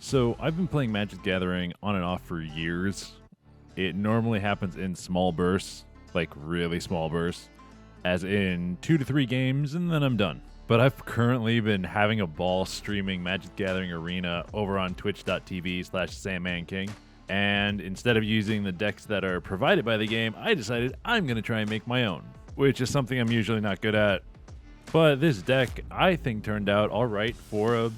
So I've been playing Magic the Gathering on and off for years. It normally happens in small bursts, like really small bursts, as in 2 to 3 games, and then I'm done. But I've currently been having a ball streaming Magic the Gathering Arena over on twitch.tv/SandmanKing. And instead of using the decks that are provided by the game, I decided I'm going to try and make my own, which is something I'm usually not good at. But this deck, I think, turned out alright for a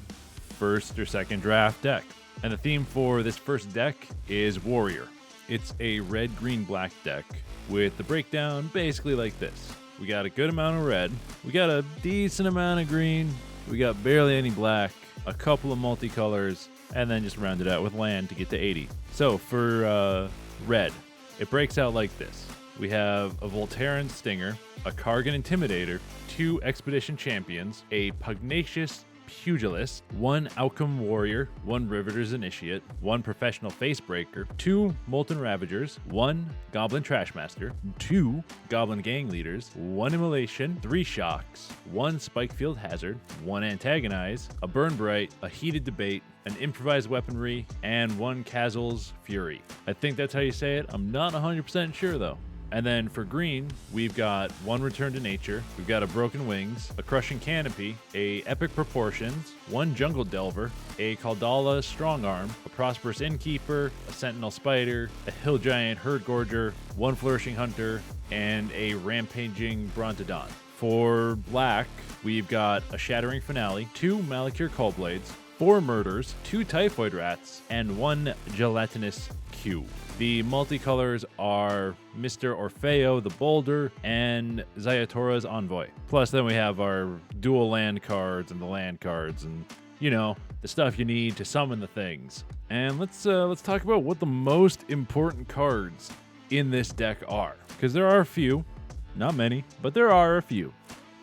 first or second draft deck. And the theme for this first deck is Warrior. It's a red, green, black deck with the breakdown basically like this. We got a good amount of red, we got a decent amount of green, we got barely any black, a couple of multicolors, and then just round it out with land to get to 80. So for red, it breaks out like this. We have a Voltaren Stinger, a Kargan Intimidator, 2 Expedition Champions, a Pugnacious Pugilist, 1 Outcome Warrior, 1 Riveter's Initiate, 1 Professional Facebreaker, 2 Molten Ravagers, 1 Goblin Trashmaster, 2 Goblin Gang Leaders, 1 Immolation, 3 Shocks, 1 Spikefield Hazard, 1 Antagonize, a Burn Bright, a Heated Debate, an Improvised Weaponry, and 1 Kazel's Fury. I think that's how you say it. I'm not 100% sure though. And then for green, we've got 1 Return to Nature, we've got a Broken Wings, a Crushing Canopy, a Epic Proportions, 1 Jungle Delver, a Kaldala Strongarm, a Prosperous Innkeeper, a Sentinel Spider, a Hill Giant Herd Gorger, 1 Flourishing Hunter, and a Rampaging Brontodon. For black, we've got a Shattering Finale, 2 Malakir Coldblades, 4 Murders, 2 Typhoid Rats, and 1 Gelatinous Q. The multicolors are Mr. Orfeo the Boulder and Zayatora's Envoy. Plus then we have our dual land cards and the land cards and, you know, the stuff you need to summon the things. And let's talk about what the most important cards in this deck are. Because there are a few, not many, but there are a few.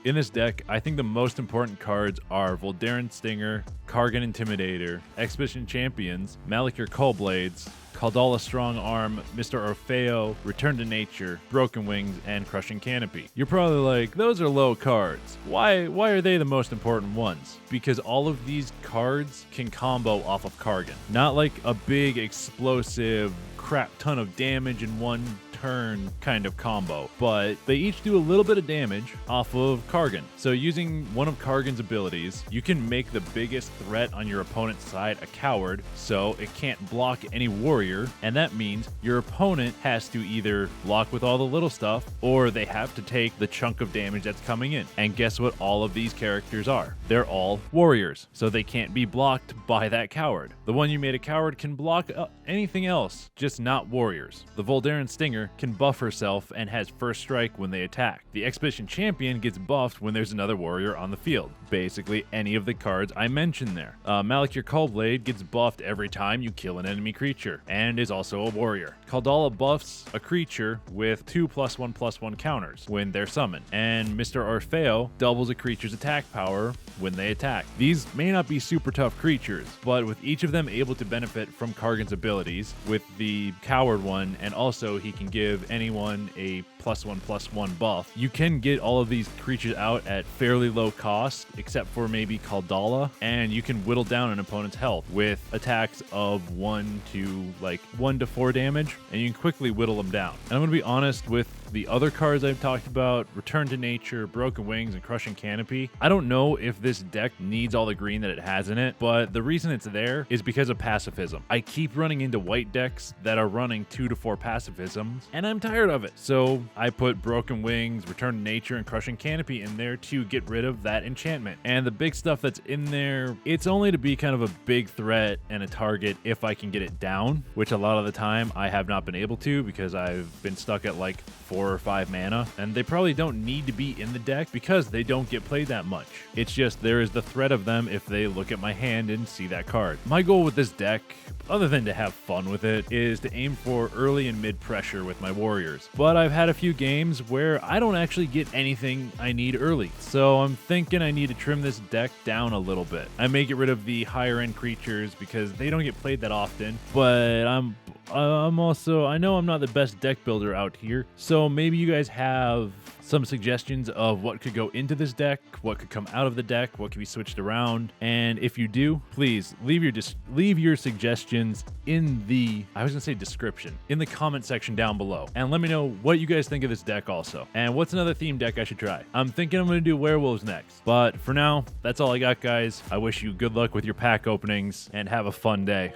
In this deck, I think the most important cards are Voldaren Stinger, Kargan Intimidator, Expedition Champions, Malakir Coldblades, Kaldala Strong Arm, Mr. Orfeo, Return to Nature, Broken Wings, and Crushing Canopy. You're probably like, those are low cards. Why are they the most important ones? Because all of these cards can combo off of Kargan. Not like a big explosive crap ton of damage in one turn kind of combo, but they each do a little bit of damage off of Kargan. So using one of Kargan's abilities, you can make the biggest threat on your opponent's side a coward, so it can't block any warrior, and that means your opponent has to either block with all the little stuff, or they have to take the chunk of damage that's coming in. And guess what all of these characters are? They're all warriors, so they can't be blocked by that coward. The one you made a coward can block anything else, just not warriors. The Voldaren Stinger can buff herself and has first strike when they attack. The Expedition Champion gets buffed when there's another warrior on the field. Basically any of the cards I mentioned there. Malakir Coldblade gets buffed every time you kill an enemy creature and is also a warrior. Kaldala buffs a creature with 2 +1/+1 counters when they're summoned. And Mr. Orfeo doubles a creature's attack power when they attack. These may not be super tough creatures, but with each of them able to benefit from Kargan's abilities, with the coward one, and also he can give anyone a +1/+1 buff, you can get all of these creatures out at fairly low cost, except for maybe Kaldala, and you can whittle down an opponent's health with attacks of 1 to 4 damage, and you can quickly whittle them down. And I'm going to be honest, with the other cards I've talked about, Return to Nature, Broken Wings, and Crushing Canopy, I don't know if this deck needs all the green that it has in it, but the reason it's there is because of pacifism. I keep running into white decks that are running 2 to 4 pacifisms, and I'm tired of it. So I put Broken Wings, Return to Nature, and Crushing Canopy in there to get rid of that enchantment. And the big stuff that's in there, it's only to be kind of a big threat and a target if I can get it down, which a lot of the time I have not been able to because I've been stuck at like 4 or 5 mana, and they probably don't need to be in the deck because they don't get played that much. It's just there is the threat of them if they look at my hand and see that card. My goal with this deck, other than to have fun with it, is to aim for early and mid pressure with my warriors. But I've had a few games where I don't actually get anything I need early, so I'm thinking I need to trim this deck down a little bit. I may get rid of the higher end creatures because they don't get played that often, but I'm also, I know I'm not the best deck builder out here, so maybe you guys have some suggestions of what could go into this deck, what could come out of the deck, what could be switched around. And if you do, please leave your suggestions in the, I was gonna say description, in the comment section down below. And let me know what you guys think of this deck also. And what's another theme deck I should try? I'm thinking I'm gonna do werewolves next. But for now, that's all I got, guys. I wish you good luck with your pack openings and have a fun day.